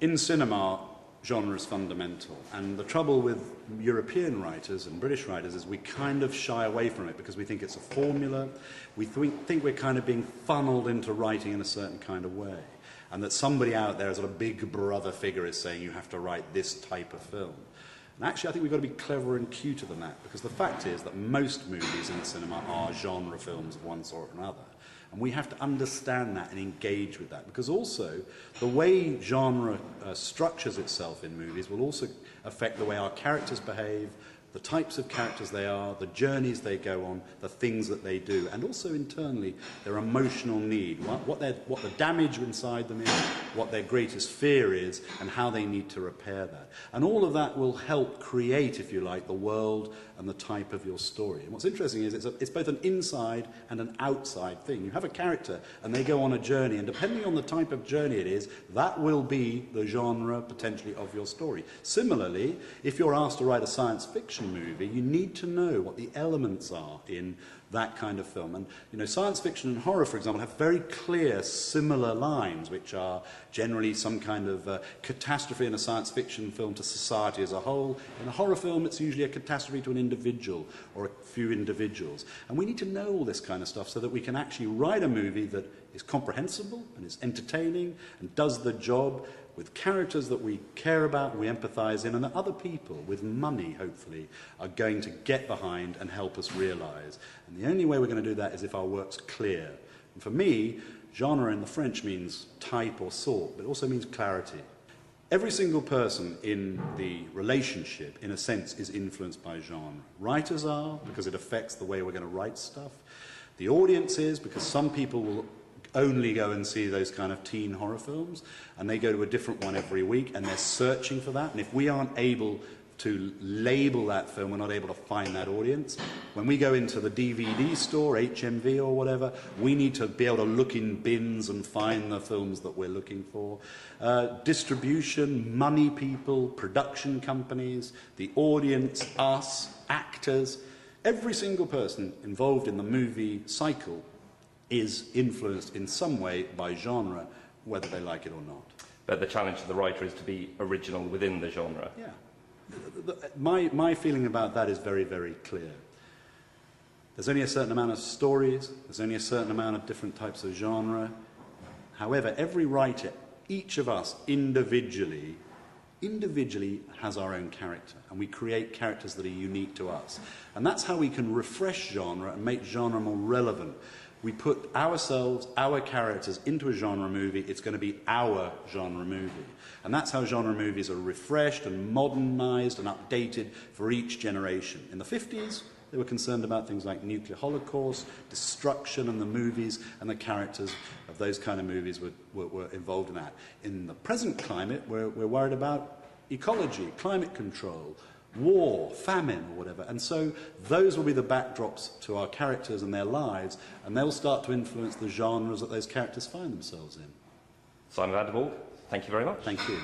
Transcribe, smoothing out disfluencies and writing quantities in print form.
In cinema, genre is fundamental, and the trouble with European writers and British writers is we kind of shy away from it because we think it's a formula. We think we're kind of being funneled into writing in a certain kind of way, and that somebody out there, as a big brother figure, is saying you have to write this type of film. And actually, I think we've got to be cleverer and cuter than that, because the fact is that most movies in cinema are genre films of one sort or another. And we have to understand that and engage with that, because also the way genre structures itself in movies will also affect the way our characters behave, the types of characters they are, the journeys they go on, the things that they do, and also internally their emotional need, what the damage inside them is, what their greatest fear is, and how they need to repair that. And all of that will help create, if you like, the world and the type of your story. And what's interesting is it's both an inside and an outside thing. You have a character and they go on a journey, and depending on the type of journey it is, that will be the genre potentially of your story. Similarly, if you're asked to write a science fiction movie, you need to know what the elements are in that kind of film. And you know, science fiction and horror, for example, have very clear similar lines, which are generally some kind of catastrophe in a science fiction film to society as a whole. In a horror film, it's usually a catastrophe to an individual or a few individuals. And we need to know all this kind of stuff so that we can actually write a movie that is comprehensible and is entertaining and does the job, with characters that we care about, we empathise in, and that other people with money, hopefully, are going to get behind and help us realise. And the only way we're going to do that is if our work's clear. And for me, genre in the French means type or sort, but it also means clarity. Every single person in the relationship, in a sense, is influenced by genre. Writers are, because it affects the way we're going to write stuff. The audience is, because some people will only go and see those kind of teen horror films, and they go to a different one every week, and they're searching for that. And if we aren't able to label that film, we're not able to find that audience. When we go into the DVD store, HMV or whatever, we need to be able to look in bins and find the films that we're looking for. Distribution, money people, production companies, the audience, us, actors, every single person involved in the movie cycle is influenced in some way by genre, whether they like it or not. But the challenge to the writer is to be original within the genre. Yeah. My feeling about that is very, very clear. There's only a certain amount of stories, there's only a certain amount of different types of genre. However, every writer, each of us individually has our own character, and we create characters that are unique to us. And that's how we can refresh genre and make genre more relevant. We put ourselves, our characters, into a genre movie. It's going to be our genre movie. And that's how genre movies are refreshed and modernised and updated for each generation. In the 50s, they were concerned about things like nuclear holocaust, destruction, and the movies and the characters of those kind of movies were involved in that. In the present climate, we're worried about ecology, climate control, war, famine, or whatever. And so those will be the backdrops to our characters and their lives, and they'll start to influence the genres that those characters find themselves in. Simon van der Borgh, thank you very much. Thank you.